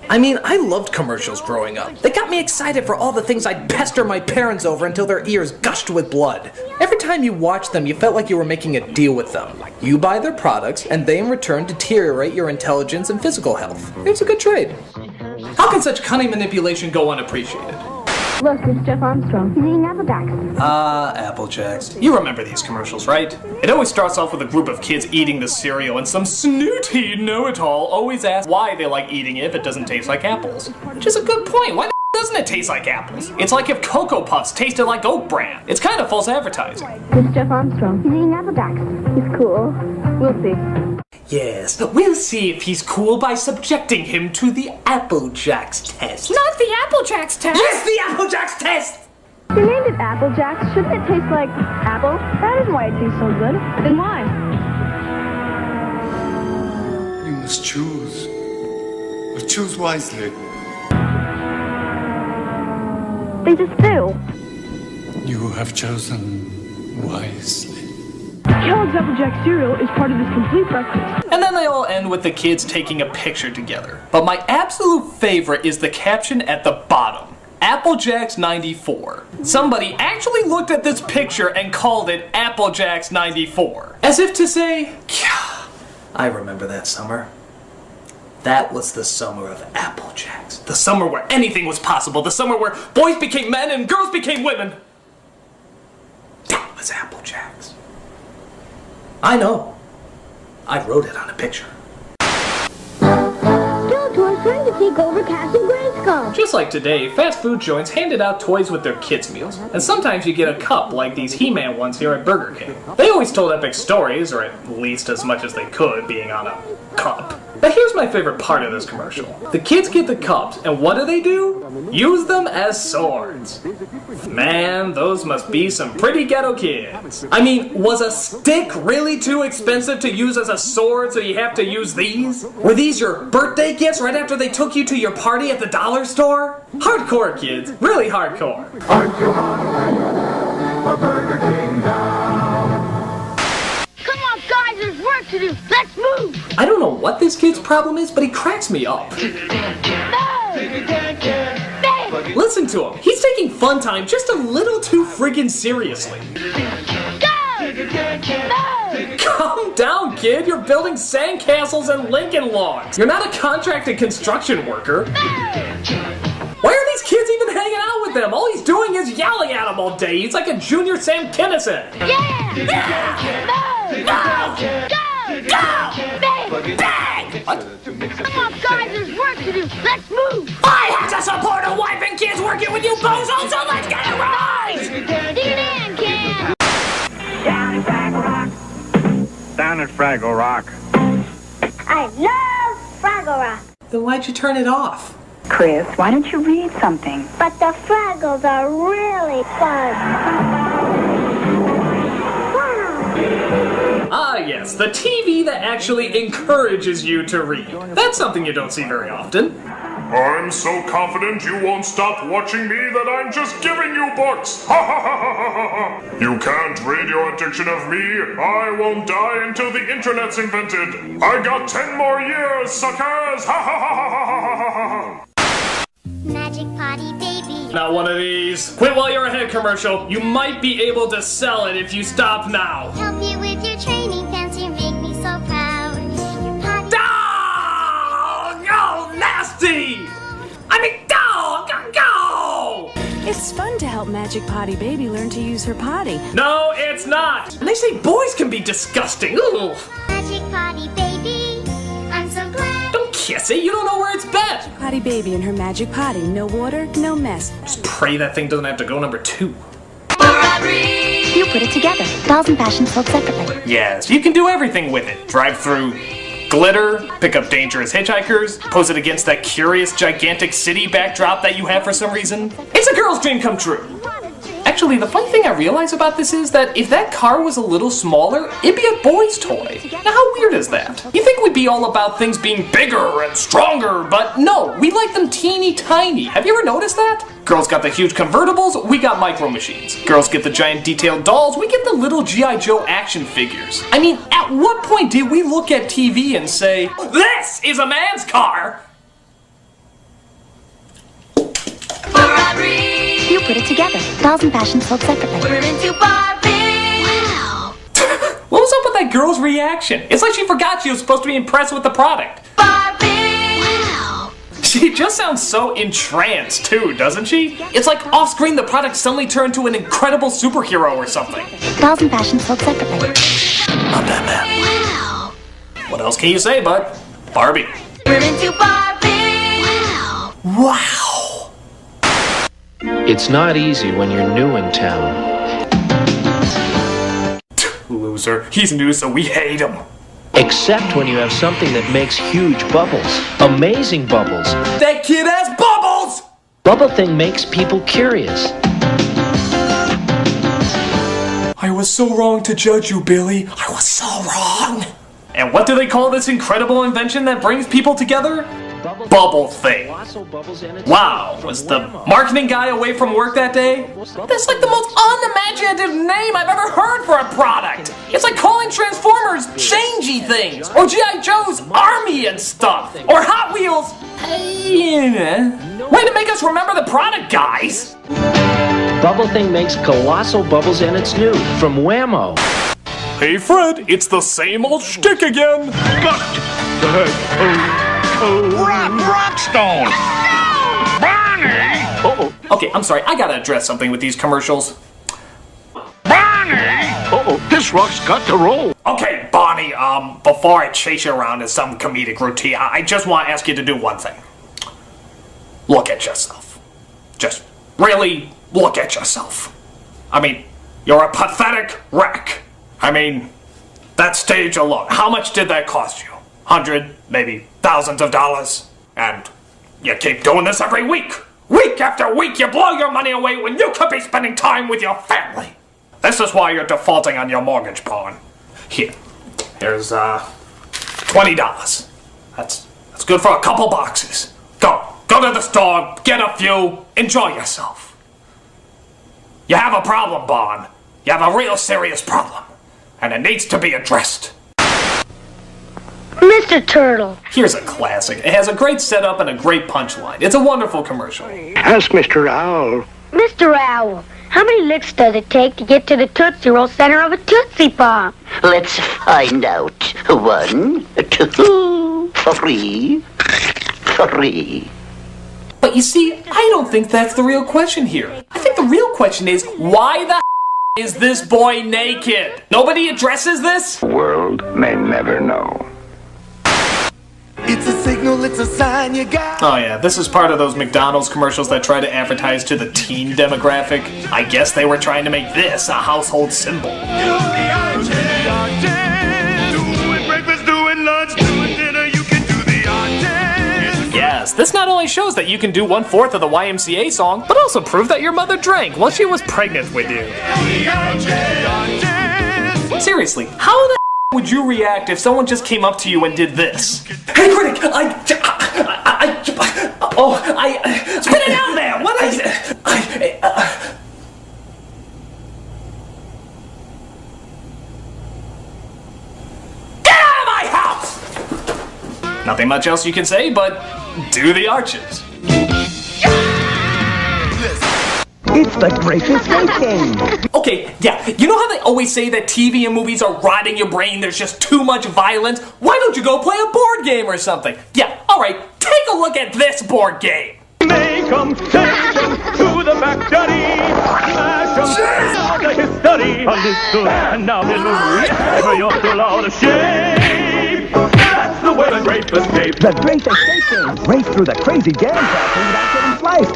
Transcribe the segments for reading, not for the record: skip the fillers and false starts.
I mean, I loved commercials growing up. They got me excited for all the things I'd pester my parents over until their ears gushed with blood. Every time you watched them, you felt like you were making a deal with them. You buy their products, and they in return deteriorate your intelligence and physical health. It's a good trade. How can such cunning manipulation go unappreciated? Look, it's Jeff Armstrong. He's eating Apple Jacks. Apple Jacks. You remember these commercials, right? It always starts off with a group of kids eating the cereal, and some snooty know-it-all always asks why they like eating it if it doesn't taste like apples. Which is a good point. Why the doesn't it taste like apples? It's like if Cocoa Puffs tasted like Oat Bran. It's kind of false advertising. It's Jeff Armstrong. He's eating Apple Jacks. He's cool. We'll see. Yes, we'll see if he's cool by subjecting him to the Apple Jacks test. Not the Apple Jacks test! Yes, the Apple Jacks test! You named it Apple Jacks. Shouldn't it taste like apple? That isn't why it tastes so good. Then why? You must choose. But choose wisely. They just do. You have chosen wisely. Kellogg's Apple Jack cereal is part of this complete breakfast. And then they all end with the kids taking a picture together. But my absolute favorite is the caption at the bottom. Apple Jacks 94. Somebody actually looked at this picture and called it Apple Jacks 94. As if to say, yeah, I remember that summer. That was the summer of Apple Jacks. The summer where anything was possible. The summer where boys became men and girls became women. That was Apple Jacks. I know. I wrote it on a picture. Skeletor's trying to take over Castle Grayskull. Just like today, fast food joints handed out toys with their kids' meals. And sometimes you get a cup like these He-Man ones here at Burger King. They always told epic stories, or at least as much as they could, being on a cup. But here's my favorite part of this commercial. The kids get the cups, and what do? Use them as swords. Man, those must be some pretty ghetto kids. I mean, was a stick really too expensive to use as a sword, so you have to use these? Were these your birthday gifts right after they took you to your party at the dollar store? Hardcore, kids. Really hardcore. Aren't you hungry for Burger King now? Come on, guys, there's work to do. Let's move. I don't know what this kid's problem is, but he cracks me up. Listen to him. He's taking fun time just a little too friggin' seriously. Calm down, kid. You're building sandcastles and Lincoln logs. You're not a contracted construction worker. Why are these kids even hanging out with them? All he's doing is yelling at them all day. He's like a junior Sam Kinison. Go! Bang! What? Come on, guys, there's work to do. Let's move. I have to support a wife and kids working with you bozos, so let's get a rise! Dig it in, kid. Down at Fraggle Rock. Down at Fraggle Rock. I love Fraggle Rock. Then why'd you turn it off? Chris, why don't you read something? But the Fraggles are really fun. Ah yes, the TV that actually encourages you to read. That's something you don't see very often. I'm so confident you won't stop watching me that I'm just giving you books! Ha ha ha ha ha ha! You can't read your addiction of me. I won't die until the internet's invented. I got 10 more years, suckers! Ha ha ha ha ha ha ha! Magic Potty Baby. Not one of these. Quit while you're ahead commercial. You might be able to sell it if you stop now. Help you with your training pants, you make me so proud. Your potty. Oh, nasty! I mean, go! It's fun to help Magic Potty Baby learn to use her potty. No, it's not! And they say boys can be disgusting. Ugh. Magic Potty Baby, I'm so glad. Don't kiss it, you don't know where it's been. Potty Baby and her magic potty. No water, no mess. Just pray that thing doesn't have to go number 2. You put it together. Dolls and fashion sold separately. Yes, you can do everything with it. Drive through glitter, pick up dangerous hitchhikers, pose it against that curious gigantic city backdrop that you have for some reason. It's a girl's dream come true. Actually, the funny thing I realize about this is that if that car was a little smaller, it'd be a boy's toy. Now how weird is that? You think we'd be all about things being bigger and stronger, but no, we like them teeny tiny. Have you ever noticed that? Girls got the huge convertibles, we got micro machines. Girls get the giant detailed dolls, we get the little G.I. Joe action figures. I mean, at what point did we look at TV and say, this is a man's car? put it together. Dolls and fashion sold separately. We're into Barbie! Wow. What was up with that girl's reaction? It's like she forgot she was supposed to be impressed with the product. Barbie! Wow. She just sounds so entranced too, doesn't she? It's like off-screen the product suddenly turned to an incredible superhero or something. Dolls and fashion sold separately. I'm Batman. Wow. What else can you say, bud? Barbie. We're into Barbie! Wow. Wow. It's not easy when you're new in town. Loser. He's new, so we hate him. Except when you have something that makes huge bubbles. Amazing bubbles. That kid has bubbles! Bubble thing makes people curious. I was so wrong to judge you, Billy. I was so wrong. And what do they call this incredible invention that brings people together? Bubble thing. Wow, was the marketing guy away from work that day? That's like the most unimaginative name I've ever heard for a product. It's like calling Transformers changey things, or G.I. Joe's Army and stuff, or Hot Wheels. Way to make us remember the product, guys. Bubble thing makes colossal bubbles and it's new from Whammo. Hey Fred, it's the same old shtick again. Rockstone! Bonnie! Uh-oh. Okay, I'm sorry, I gotta address something with these commercials. Bonnie! Uh-oh. This rock's got to roll. Okay, Bonnie, before I chase you around in some comedic routine, I just want to ask you to do one thing. Look at yourself. Just really look at yourself. I mean, you're a pathetic wreck. I mean, that stage alone, how much did that cost you? 100, maybe thousands of dollars? And you keep doing this every week. Week after week, you blow your money away when you could be spending time with your family. This is why you're defaulting on your mortgage, Pawn. Here's $20. That's good for a couple boxes. Go to the store, get a few, enjoy yourself. You have a problem, Bon. You have a real serious problem, and it needs to be addressed. Mr. Turtle. Here's a classic. It has a great setup and a great punchline. It's a wonderful commercial. Ask Mr. Owl. Mr. Owl, how many licks does it take to get to the Tootsie Roll center of a Tootsie Pop? Let's find out. 1, 2, 3. But you see, I don't think that's the real question here. I think the real question is, why the is this boy naked? Nobody addresses this? The world may never know. It's a signal, it's a sign you got. Oh yeah, this is part of those McDonald's commercials that try to advertise to the teen demographic. I guess they were trying to make this a household symbol. Yes, this not only shows that you can do 1/4 of the YMCA song, but also prove that your mother drank while she was pregnant with you. Seriously, how the would you react if someone just came up to you and did this? Hey, Critic, spit it out there! What is it? Get out of my house! Nothing much else you can say, but do the arches. It's the greatest weekend. Okay, yeah, you know how they always say that TV and movies are rotting your brain, there's just too much violence? Why don't you go play a board game or something? Yeah, alright, take a look at this board game. Make 'em, take 'em to the back study. Smash 'em out of his study. A little and now little. You're still out of shape. That's the way the grape escape. The great escape game. Race through the crazy jam factory without getting sliced.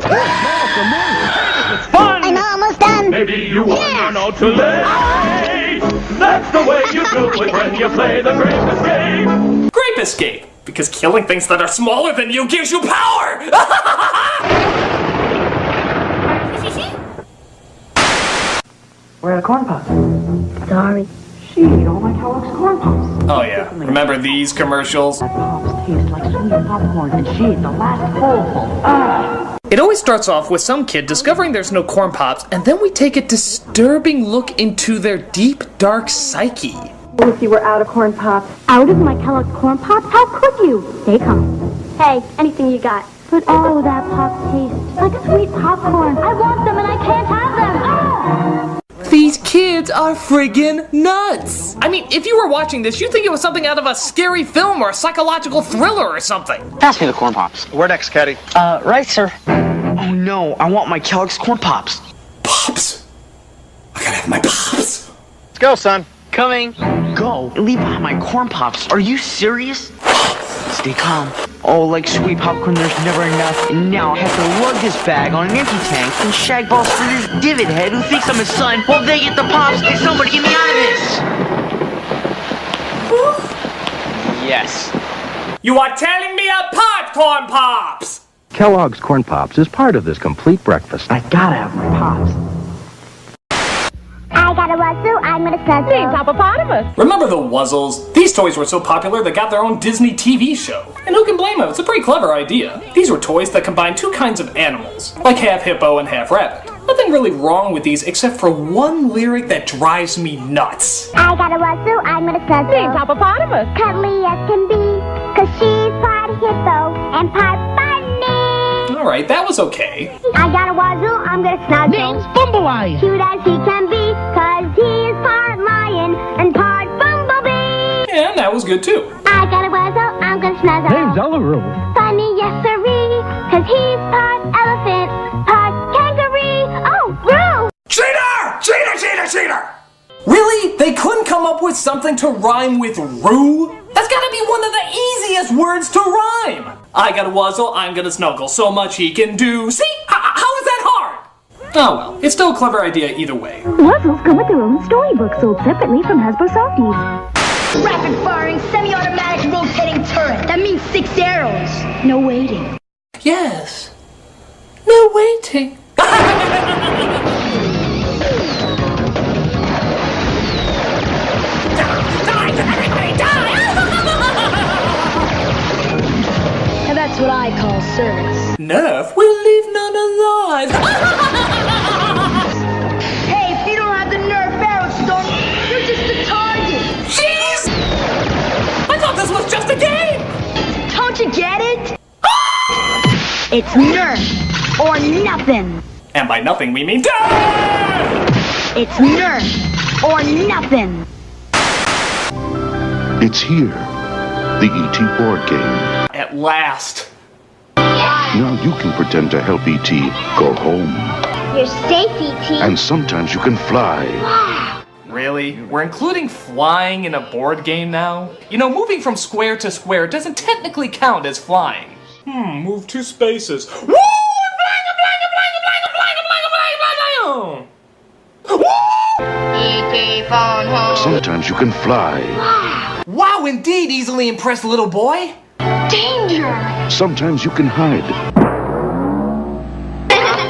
It's fun. I'm almost done. Maybe you wanna know too late. That's the way you do it when you play the grape escape. Grape escape, because killing things that are smaller than you gives you power! Where are the corn puffs? Sorry. She don't like Kellogg's corn puffs. Oh yeah, remember these commercials? That puffs taste like sweet popcorn, and she ate the last bowl. It always starts off with some kid discovering there's no corn pops, and then we take a disturbing look into their deep, dark psyche. If you were out of corn pops. Out of my Kellogg's corn pops? How could you? Stay calm. Hey, anything you got. But oh, that pop tastes like sweet popcorn. I want them and I can't have them. Oh! These kids are friggin' nuts! I mean, if you were watching this, you'd think it was something out of a scary film or a psychological thriller or something. Pass me the corn pops. Where next, Caddy? Right, sir. Oh no, I want my Kellogg's corn pops. Pops? I gotta have my pops. Let's go, son. Coming. Go. Leave behind my corn pops. Are you serious? Stay calm. Oh, like sweet popcorn, there's never enough. And now I have to lug this bag on an empty tank and shag balls for this divot head who thinks I'm his son while they get the pops. Hey, somebody get me out of this! Yes. You are telling me apart, corn pops! Kellogg's Corn Pops is part of this complete breakfast. I gotta have my pops. I got a wazoo, I'm gonna snuzzle. Name's Hippopotamus. Remember the Wuzzles? These toys were so popular they got their own Disney TV show. And who can blame them? It's a pretty clever idea. These were toys that combined two kinds of animals, like half hippo and half rabbit. Nothing really wrong with these except for one lyric that drives me nuts. I got a wazoo, I'm gonna snuzzle. Name's Hippopotamus. Cuddly as can be, cause she's part hippo and part bunny. Alright, that was okay. I got a wazoo, I'm gonna snuggle. Name's Bumbleye. Cute as he can be, cause he's part lion and part bumblebee. And that was good too. I got a wazoo, I'm gonna snuggle. Name's Ellaroo. Funny, yes sirree, cause he's part elephant, part kangaroo. Oh, Roo! Cheater! Cheater, cheater, cheater! Really? They couldn't come up with something to rhyme with Roo? That's gotta be one of the easiest words to rhyme! I got a wuzzle, I'm gonna snuggle, so much he can do. See? How is that hard? Oh well, it's still a clever idea either way. Wuzzles come with their own storybook sold separately from Hasbro Softies. Rapid firing, semi-automatic rotating turret. That means 6 arrows. No waiting. Yes. No waiting. Now that's what I call service. Nerf will leave none alive. Hey, if you don't have the Nerf arrow storm, you're just a target. Jeez! I thought this was just a game! Don't you get it? It's Nerf or nothing. And by nothing we mean death! It's Nerf or nothing. It's here. The E.T. board game. At last. Now you can pretend to help E.T. go home. You're safe, E.T. And sometimes you can fly. Wow. Really? We're including flying in a board game now? You know, moving from square to square doesn't technically count as flying. Move 2 spaces. Woo! I'm flying, I'm flying, I'm flying, I'm flying, I'm flying, I'm flying, I'm flying, I'm flying, I'm flying. E.T. phone home. Sometimes you can fly. Wow, indeed, easily impressed little boy. Danger! Sometimes you can hide.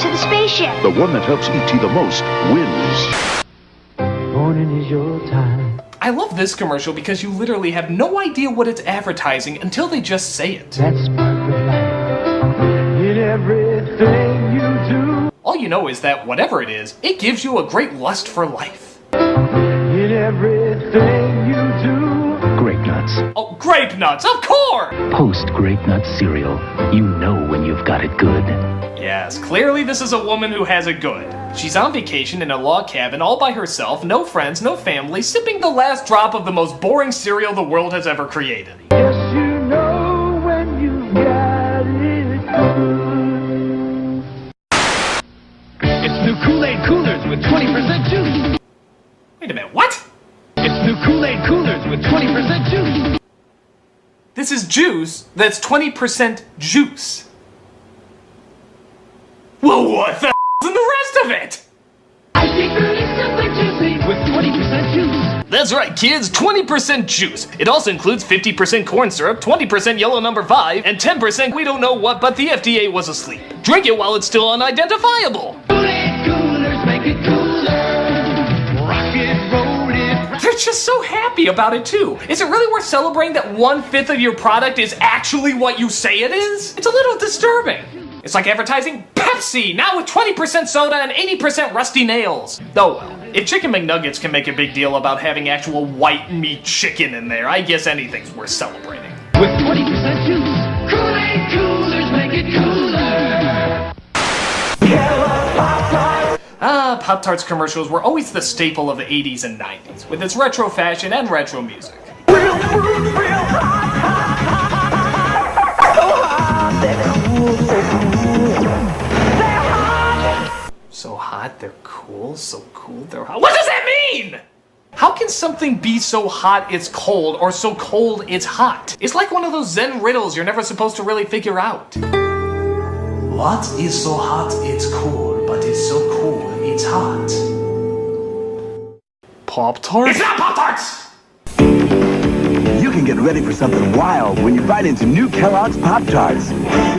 To the spaceship. The one that helps E.T. the most wins. Morning is your time. I love this commercial because you literally have no idea what it's advertising until they just say it. That's perfect life. In everything you do. All you know is that whatever it is, it gives you a great lust for life. In everything you do. Grape nuts. Oh, grape nuts, of course! Post grape nut cereal. You know when you've got it good. Yes, clearly this is a woman who has it good. She's on vacation in a log cabin all by herself, no friends, no family, sipping the last drop of the most boring cereal the world has ever created. Yes, you know when you've got it good. It's new Kool-Aid coolers with 20% juice. Wait a minute, what? It's new Kool-Aid coolers with 20% juice. This is juice that's 20% juice. Well, what the is the rest of it? I think it's super juicy with 20% juice. That's right, kids, 20% juice. It also includes 50% corn syrup, 20% yellow number 5, and 10% we don't know what, but the FDA was asleep. Drink it while it's still unidentifiable. Kool-Aid coolers make it cooler. Rock it, roll it. They're just so happy about it, too. Is it really worth celebrating that 1/5 of your product is actually what you say it is? It's a little disturbing. It's like advertising Pepsi, now with 20% soda and 80% rusty nails. Oh well, if Chicken McNuggets can make a big deal about having actual white meat chicken in there, I guess anything's worth celebrating. With 20% juice, Kool-Aid coolers make it cool. Pop-Tarts commercials were always the staple of the 80s and 90s, with its retro fashion and retro music. Real fruit, real hot, hot, hot, so hot, they're cool, they're hot. So hot, they're cool, so cool, they're hot. What does that mean? How can something be so hot it's cold, or so cold it's hot? It's like one of those Zen riddles you're never supposed to really figure out. What is so hot it's cool, but it's so cool it's hot? Pop-Tarts? It's not Pop-Tarts! You can get ready for something wild when you bite into new Kellogg's Pop-Tarts.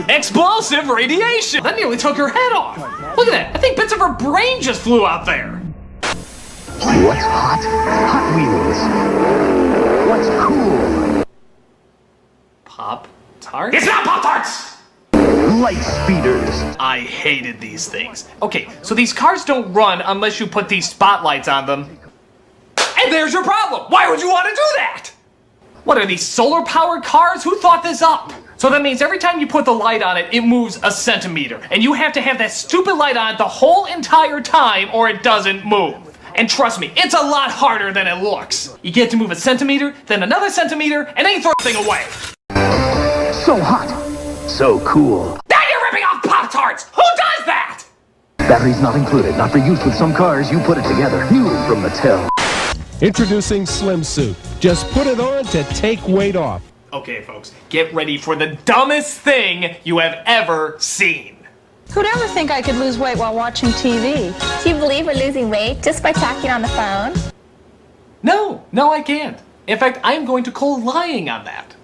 Explosive radiation! That nearly took her head off! Look at that! I think bits of her brain just flew out there! What's hot? Hot Wheels. What's cool? Pop-Tarts? It's not Pop-Tarts! Light speeders. I hated these things. Okay, so these cars don't run unless you put these spotlights on them. And there's your problem! Why would you want to do that? What are these, solar-powered cars? Who thought this up? So that means every time you put the light on it, it moves a centimeter. And you have to have that stupid light on the whole entire time or it doesn't move. And trust me, it's a lot harder than it looks. You get to move a centimeter, then another centimeter, and then you throw the thing away. So hot. So cool. Now you're ripping off Pop-Tarts! Who does that? Batteries not included. Not for use with some cars. You put it together. New from Mattel. Introducing Slim Suit. Just put it on to take weight off. Okay, folks, get ready for the dumbest thing you have ever seen. Who'd ever think I could lose weight while watching TV? Do you believe we're losing weight just by talking on the phone? No, I can't. In fact, I'm going to call lying on that.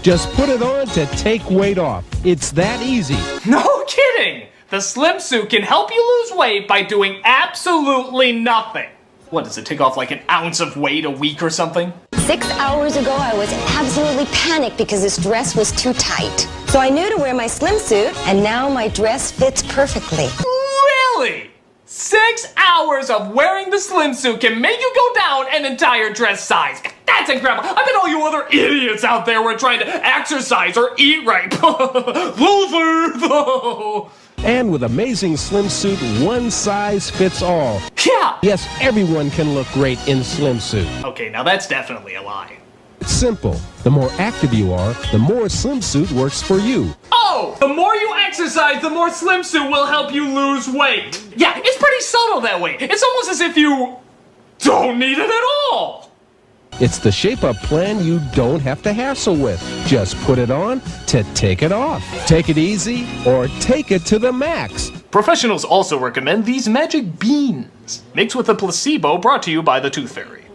Just put it on to take weight off. It's that easy. No kidding! The Slim Suit can help you lose weight by doing absolutely nothing. What, does it take off like an ounce of weight a week or something? 6 hours ago, I was absolutely panicked because this dress was too tight. So I knew to wear my slim suit, and now my dress fits perfectly. Really? 6 hours of wearing the Slim Suit can make you go down an entire dress size. That's incredible. I bet all you other idiots out there were trying to exercise or eat right. Loser, though. And with amazing Slim Suit, one size fits all. Yeah! Yes, everyone can look great in Slim Suit. Okay, now that's definitely a lie. It's simple. The more active you are, the more Slim Suit works for you. Oh! The more you exercise, the more Slim Suit will help you lose weight. Yeah, it's pretty subtle that way. It's almost as if you don't need it at all. It's the shape-up plan you don't have to hassle with. Just put it on to take it off. Take it easy or take it to the max. Professionals also recommend these magic beans, mixed with a placebo brought to you by the Tooth Fairy.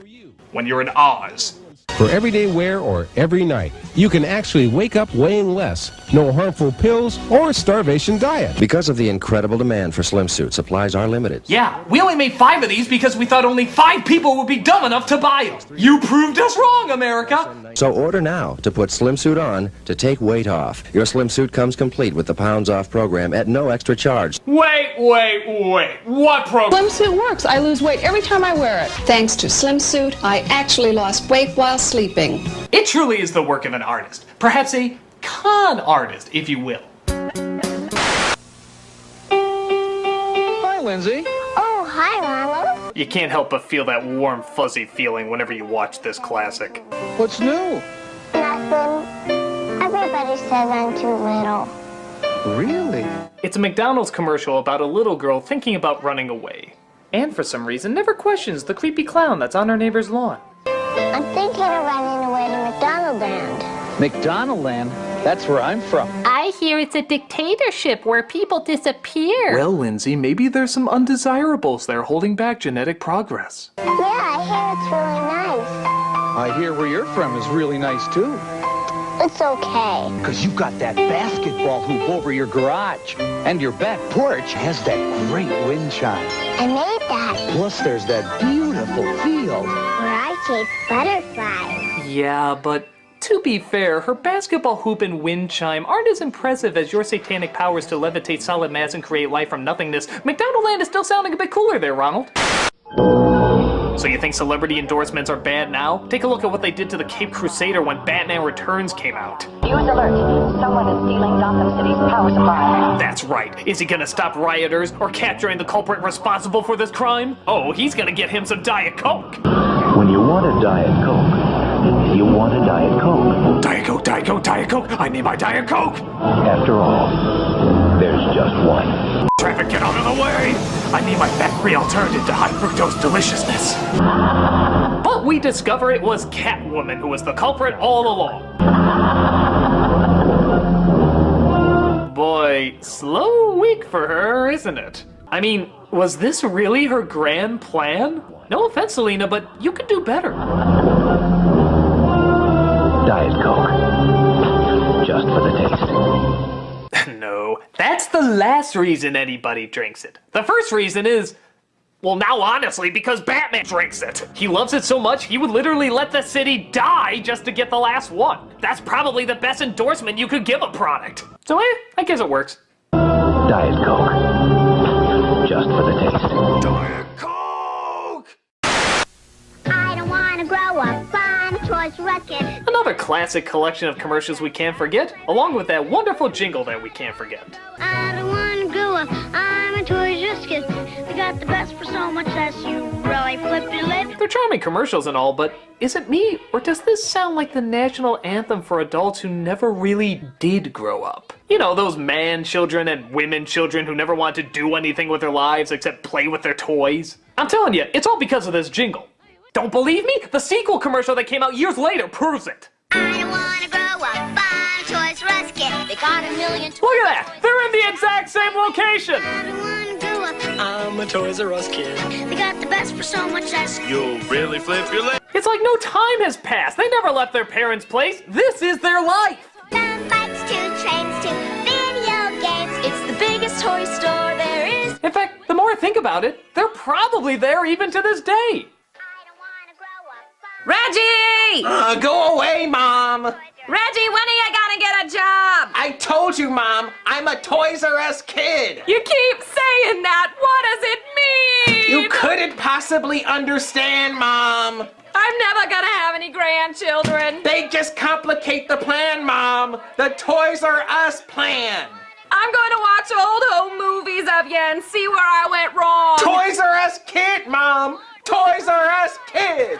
When you're in Oz. For everyday wear or every night, you can actually wake up weighing less. No harmful pills or starvation diet. Because of the incredible demand for Slim Suit, supplies are limited. Yeah, we only made 5 of these because we thought only 5 people would be dumb enough to buy them. You proved us wrong, America. So order now to put Slim Suit on to take weight off. Your Slim Suit comes complete with the Pounds Off program at no extra charge. Wait. What program? Slim Suit works. I lose weight every time I wear it. Thanks to Slim Suit, I actually lost weight while sleeping. It truly is the work of an artist. Perhaps a con artist, if you will. Hi, Lindsay. Oh, hi, Ronald. You can't help but feel that warm, fuzzy feeling whenever you watch this classic. What's new? Nothing. Everybody says I'm too little. Really? It's a McDonald's commercial about a little girl thinking about running away. And for some reason, never questions the creepy clown that's on her neighbor's lawn. I'm thinking of running away to McDonaldland. McDonaldland? That's where I'm from. I hear it's a dictatorship where people disappear. Well, Lindsay, maybe there's some undesirables there holding back genetic progress. Yeah, I hear it's really nice. I hear where you're from is really nice, too. It's okay. Because you've got that basketball hoop over your garage. And your back porch has that great wind chime. I made that. Plus, there's that beautiful field where I chase butterflies. Yeah, but to be fair, her basketball hoop and wind chime aren't as impressive as your satanic powers to levitate solid mass and create life from nothingness. McDonaldland is still sounding a bit cooler there, Ronald. So you think celebrity endorsements are bad now? Take a look at what they did to the Cape Crusader when Batman Returns came out. News alert. Someone is stealing Gotham City's power supply. That's right. Is he gonna stop rioters or capturing the culprit responsible for this crime? Oh, he's gonna get him some Diet Coke. When you want a Diet Coke, you want a Diet Coke. Diet Coke, Diet Coke, Diet Coke. I need my Diet Coke. After all, there's just one. Traffic, get out of the way! I need my fat-free alternative to high fructose deliciousness. But we discover it was Catwoman who was the culprit all along. Boy, slow week for her, isn't it? I mean, was this really her grand plan? No offense, Selena, but you could do better. Diet Coke. Just for the taste. No, that's the last reason anybody drinks it. The first reason is, well, now honestly, because Batman drinks it. He loves it so much, he would literally let the city die just to get the last one. That's probably the best endorsement you could give a product. So I guess it works. Diet Coke. Just for the taste. Diet Coke! I don't want to grow up. I'm a Toys R Us kid. Another classic collection of commercials we can't forget, along with that wonderful jingle that we can't forget. I don't want to grow up. I'm a Toys R Us kid. We got the best for so much less. You really flip your lid. They're charming commercials and all, but is it me, or does this sound like the national anthem for adults who never really did grow up? You know, those man children and women children who never want to do anything with their lives except play with their toys. I'm telling you, it's all because of this jingle. Don't believe me? The sequel commercial that came out years later proves it. I don't want to grow up. I'm a Toys R Us kid. They got a million toys. Look at that! They're in the exact same location! I don't want to grow up. I'm a Toys R Us kid. They got the best for so much less. You'll really flip your lid. It's like no time has passed. They never left their parents' place. This is their life. From bikes to trains to video games. It's the biggest toy store there is. In fact, the more I think about it, they're probably there even to this day. Reggie! Go away, Mom! Reggie, when are you gonna get a job? I told you, Mom, I'm a Toys R Us kid! You keep saying that! What does it mean? You couldn't possibly understand, Mom! I'm never gonna have any grandchildren! They just complicate the plan, Mom! The Toys R Us plan! I'm going to watch old home movies of you and see where I went wrong! Toys R Us kid, Mom! Toys R Us kid!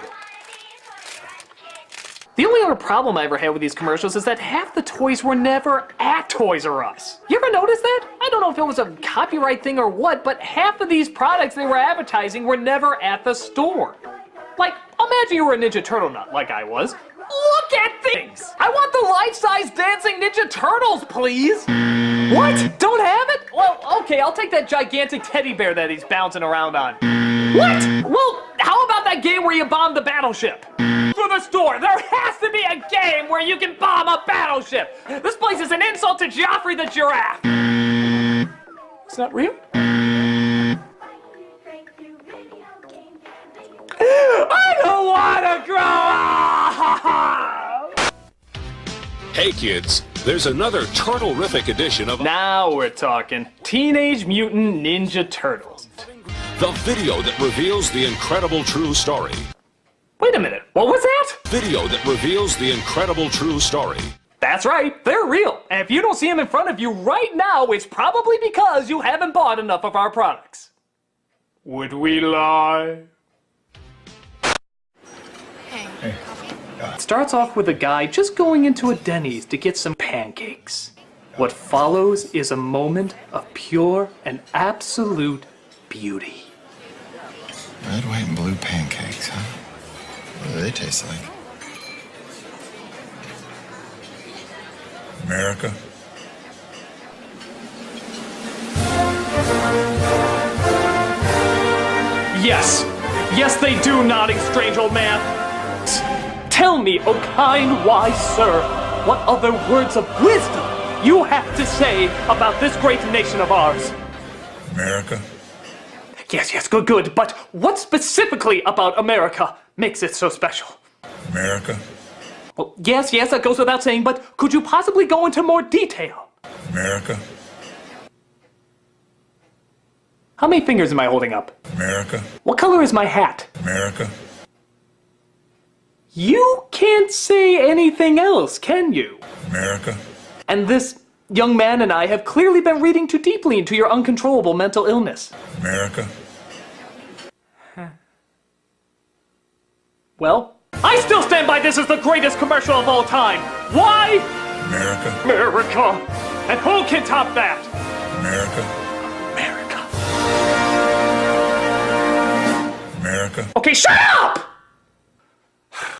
The only other problem I ever had with these commercials is that half the toys were never at Toys R Us. You ever notice that? I don't know if it was a copyright thing or what, but half of these products they were advertising were never at the store. Like, imagine you were a Ninja Turtle nut, like I was. Look at things! I want the life-size dancing Ninja Turtles, please! What? Don't have it? Well, okay, I'll take that gigantic teddy bear that he's bouncing around on. What? Well, how about that game where you bomb the battleship? For the store, there has to be a game where you can bomb a battleship! This place is an insult to Joffrey the giraffe! It's not real? I don't want to grow up! Hey kids, there's another turtle-rific edition of... Now we're talking Teenage Mutant Ninja Turtles. The video that reveals the incredible true story. Wait a minute, what was that? Video that reveals the incredible true story. That's right, they're real. And if you don't see them in front of you right now, it's probably because you haven't bought enough of our products. Would we lie? It starts off with a guy just going into a Denny's to get some pancakes. What follows is a moment of pure and absolute beauty. Red, white, and blue pancakes, huh? What do they taste like? America? Yes! Yes, they do, nodding strange old man! Tell me, O kind wise sir, what other words of wisdom you have to say about this great nation of ours? America? Yes, good, but what specifically about America makes it so special? America? Well, yes, that goes without saying, but could you possibly go into more detail? America? How many fingers am I holding up? America. What color is my hat? America. You can't say anything else, can you? America. And this young man and I have clearly been reading too deeply into your uncontrollable mental illness. America. Well, I still stand by this as the greatest commercial of all time. Why? America. America. And who can top that? America. America. America. Okay, shut up!